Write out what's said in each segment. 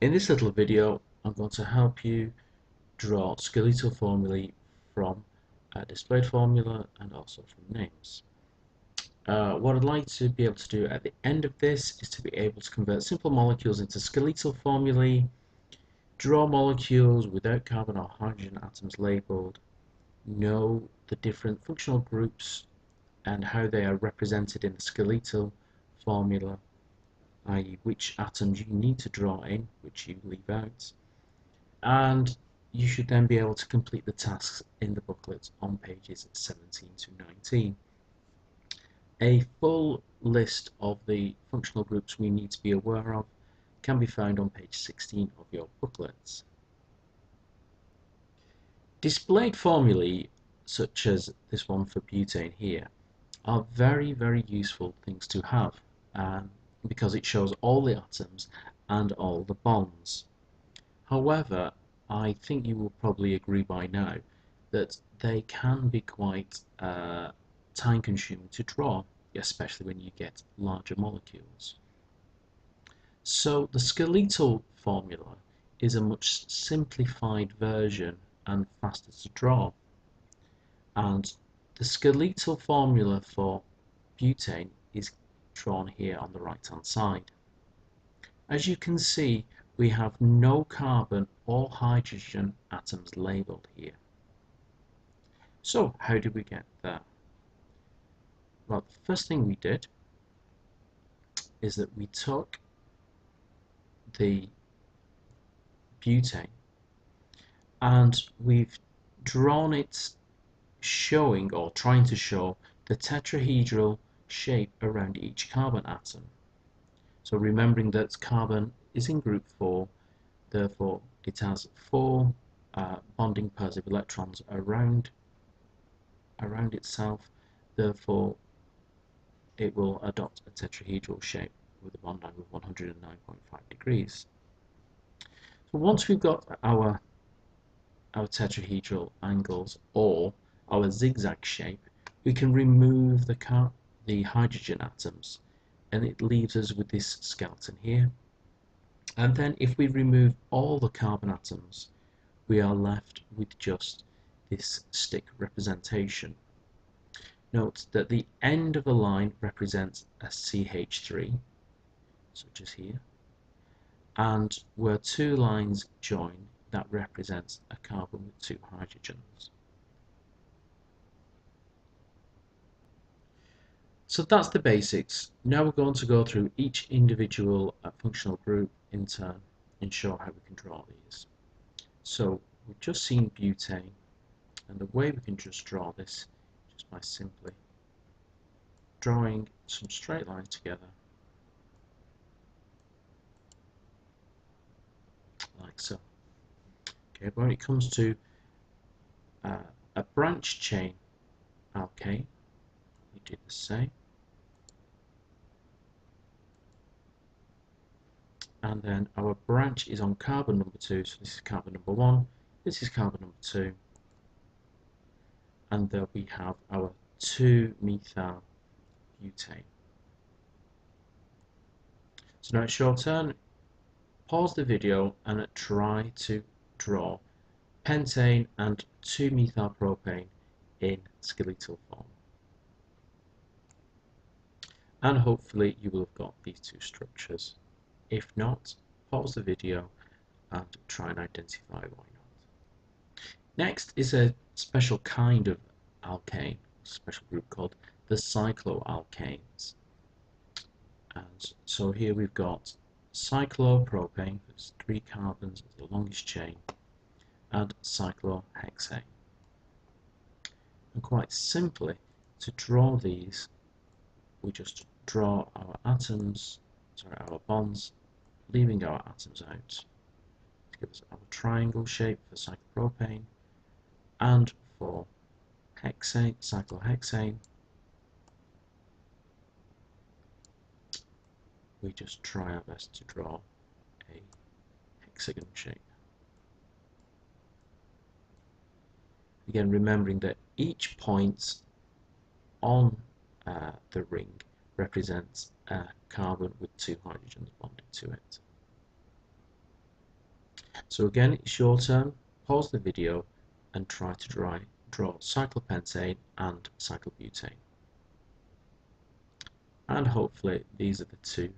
In this little video, I'm going to help you draw skeletal formulae from a displayed formula and also from names. What I'd like to be able to do at the end of this is to be able to convert simple molecules into skeletal formulae, draw molecules without carbon or hydrogen atoms labeled, know the different functional groups and how they are represented in the skeletal formula, i.e. which atoms you need to draw in, which you leave out, and you should then be able to complete the tasks in the booklet on pages 17 to 19. A full list of the functional groups we need to be aware of can be found on page 16 of your booklets. Displayed formulae, such as this one for butane here, are very useful things to have because it shows all the atoms and all the bonds. However, I think you will probably agree by now that they can be quite time consuming to draw, especially when you get larger molecules. So the skeletal formula is a much simplified version and faster to draw. And the skeletal formula for butane is drawn here on the right hand side. As you can see, we have no carbon or hydrogen atoms labelled here. So how did we get there? Well, the first thing we did is that we took the butane and we've drawn it showing or trying to show the tetrahedral shape around each carbon atom. So remembering that carbon is in group 4, therefore it has 4 bonding pairs of electrons around itself, therefore it will adopt a tetrahedral shape with a bond angle of 109.5 degrees. So once we've got our tetrahedral angles or our zigzag shape, we can remove the hydrogen atoms and it leaves us with this skeleton here. And then if we remove all the carbon atoms, we are left with just this stick representation. Note that the end of a line represents a CH3, such as here, and where two lines join, that represents a carbon with 2 hydrogens. So that's the basics. Now we're going to go through each individual functional group in turn and show how we can draw these. So we've just seen butane, and the way we can just draw this just by simply drawing some straight lines together like so. Okay, when it comes to a branch chain alkane, we do the same. And then our branch is on carbon number 2, so this is carbon number 1, this is carbon number 2, and there we have our 2-methyl butane. So now it's your turn. Pause the video and try to draw pentane and 2-methyl propane in skeletal form. And hopefully you will have got these two structures. If not, pause the video and try and identify why not. Next is a special kind of alkane, a special group called the cycloalkanes. And so here we've got cyclopropane, there's 3 carbons, it's the longest chain, and cyclohexane. And quite simply, to draw these, we just draw our our bonds, leaving our atoms out to give us our triangle shape for cyclopropane, and for hexane, cyclohexane, we just try our best to draw a hexagon shape. Again, remembering that each point on the ring represents a carbon with 2 hydrogens bonded to it. So again, it's your turn. Pause the video and try to draw cyclopentane and cyclobutane. And hopefully these are the two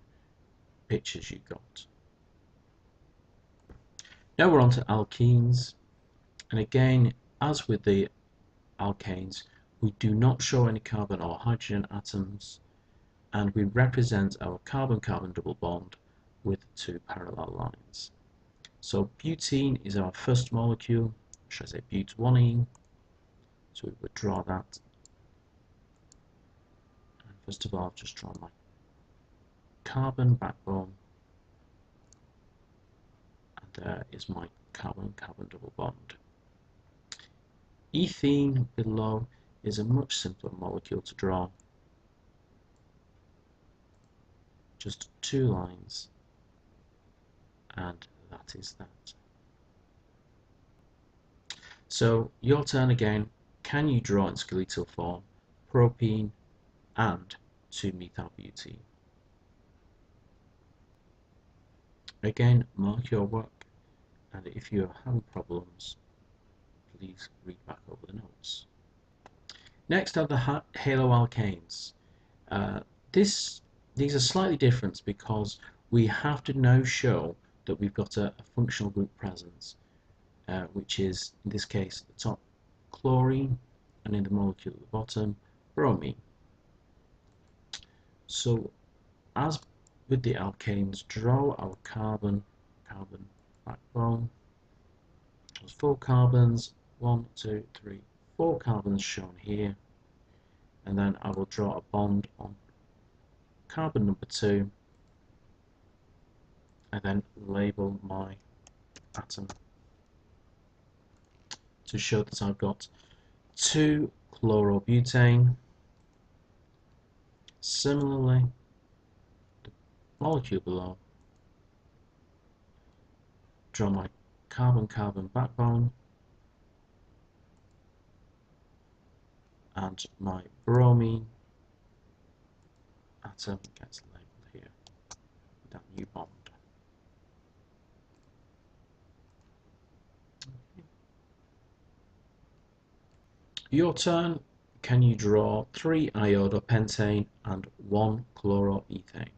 pictures you got. Now we're on to alkenes, and again, as with the alkanes, we do not show any carbon or hydrogen atoms, and we represent our carbon-carbon double bond with two parallel lines. So butene is our first molecule, should I say but1ene, so we would draw that. And first of all, I've just drawn my carbon backbone, and there is my carbon-carbon double bond. Ethene below is a much simpler molecule to draw. Just two lines, and that is that. So your turn again. Can you draw in skeletal form propene and 2-methylbutene? Again, mark your work, and if you are having problems, please read back over the notes. Next are the haloalkanes. These are slightly different because we have to now show that we've got a functional group presence, which is in this case the top chlorine, and in the molecule at the bottom bromine. So as with the alkanes, draw our carbon backbone. There's 4 carbons, 1, 2, 3, 4 carbons shown here, and then I will draw a bond on carbon number 2, and then label my atom to show that I've got 2-chlorobutane. Similarly, the molecule below, draw my carbon-carbon backbone, and my bromine atom gets labelled here with that new bond. Okay. Your turn. Can you draw 3-iodopentane and 1-chloroethane?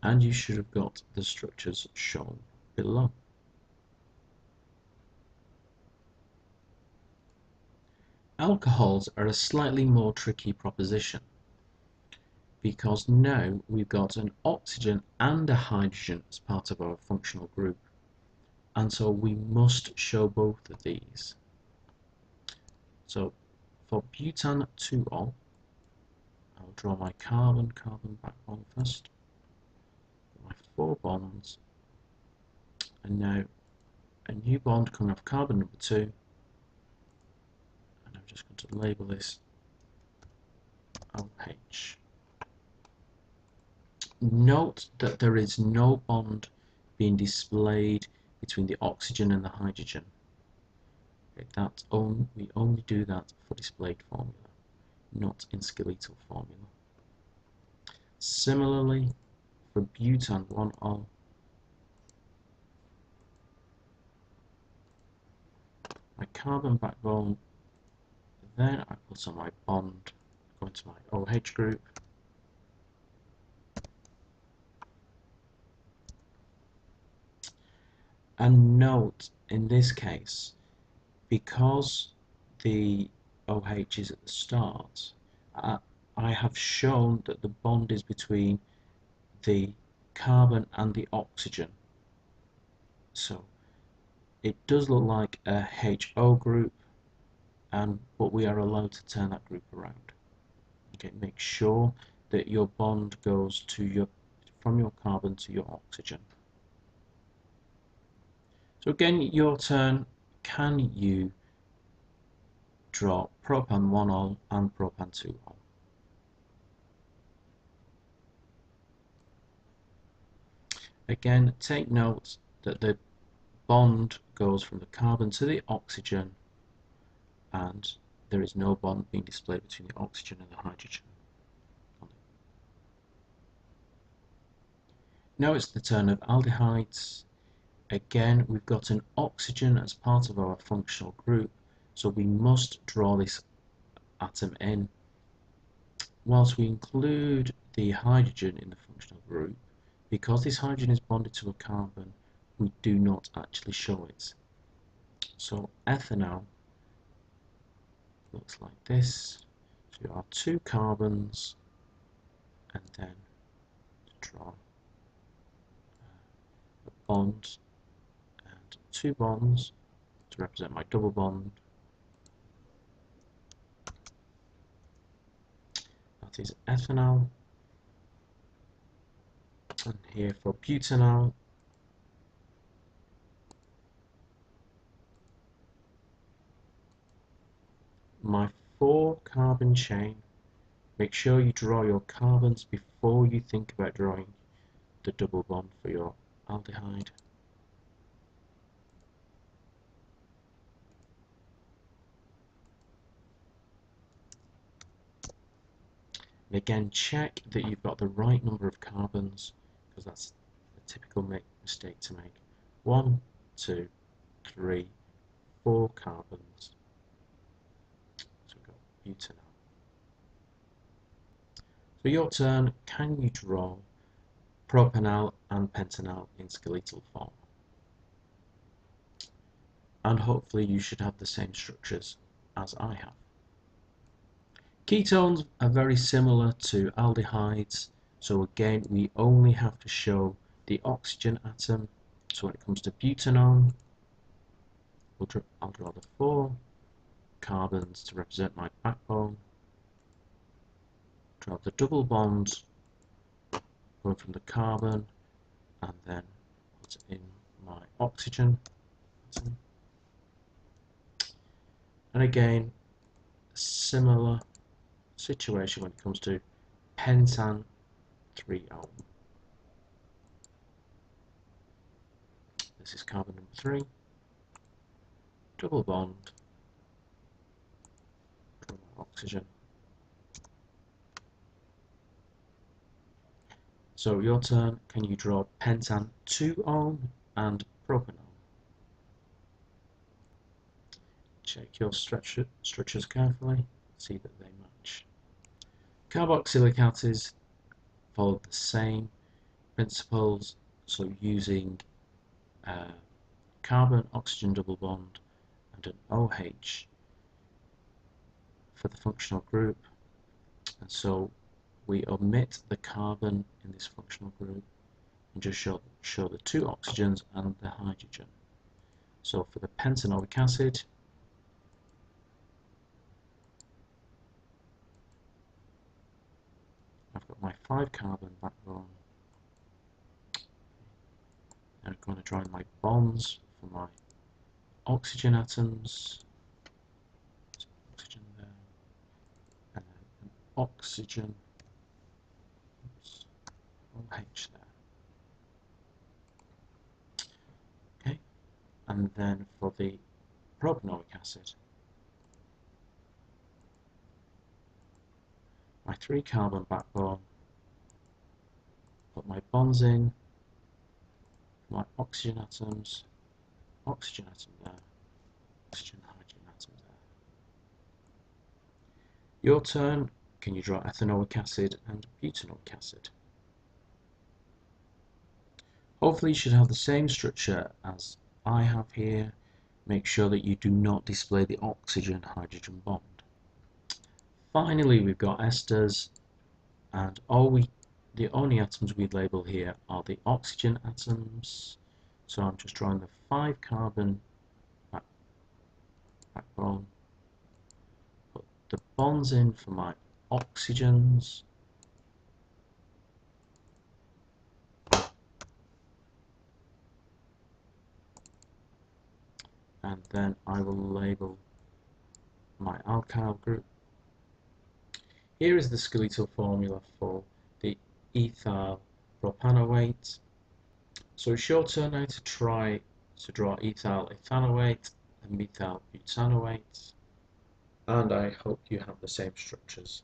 And you should have got the structures shown below. Alcohols are a slightly more tricky proposition because now we've got an oxygen and a hydrogen as part of our functional group, and so we must show both of these. So for butan-2-ol, I'll draw my carbon-carbon backbone first, my 4 bonds, and now a new bond coming off carbon number 2, and I'm just going to label this OH. Note that there is no bond being displayed between the oxygen and the hydrogen. We only do that for displayed formula, not in skeletal formula. Similarly, for butan-1-ol, my carbon backbone, then I put on my bond, go into my OH group, and note in this case, because the OH is at the start, I have shown that the bond is between the carbon and the oxygen. So it does look like a HO group, but we are allowed to turn that group around. Okay, make sure that your bond goes from your carbon to your oxygen. So again, your turn. Can you draw propan-1-ol and propan-2-ol? Again, take note that the bond goes from the carbon to the oxygen, and there is no bond being displayed between the oxygen and the hydrogen. Now it's the turn of aldehydes. Again, we've got an oxygen as part of our functional group, so we must draw this atom in. Whilst we include the hydrogen in the functional group, because this hydrogen is bonded to a carbon, we do not actually show it. So ethanol looks like this. So you have two carbons, and then draw a bond and two bonds to represent my double bond. That is ethanol. And here for butanol, my 4-carbon chain. Make sure you draw your carbons before you think about drawing the double bond for your aldehyde. And again, check that you've got the right number of carbons, because that's a typical mistake to make. 1, 2, 3, 4 carbons. So we've got butanol. So your turn, can you draw propanol and pentanol in skeletal form? And hopefully you should have the same structures as I have. Ketones are very similar to aldehydes, so again we only have to show the oxygen atom. So when it comes to butanol, I'll draw the 4 carbons to represent my backbone, draw the double bond going from the carbon, and then put in my oxygen atom. And again, similar situation when it comes to pentan 3O. This is carbon number 3, double bond, oxygen. So your turn, can you draw pentan 2O and propanol? Check your structures carefully, see that they match. Carboxylic acids follow the same principles, so using carbon oxygen double bond and an OH for the functional group, and so we omit the carbon in this functional group and just show the 2 oxygens and the hydrogen. So for the pentanoic acid, I've got my 5-carbon backbone, and I'm going to draw in my bonds for my oxygen atoms, oxygen there, and then an oxygen, OH there. Okay, and then for the propanoic acid, my 3-carbon backbone, put my bonds in, my oxygen atoms, oxygen atom there, oxygen hydrogen atom there. Your turn, can you draw ethanoic acid and butanoic acid? Hopefully you should have the same structure as I have here. Make sure that you do not display the oxygen-hydrogen bond. Finally, we've got esters, and the only atoms we label here are the oxygen atoms. So I'm just drawing the 5-carbon backbone, put the bonds in for my oxygens, and then I will label my alkyl group. Here is the skeletal formula for the ethyl propanoate. So it's your turn now to try to draw ethyl ethanoate and methyl butanoate, and I hope you have the same structures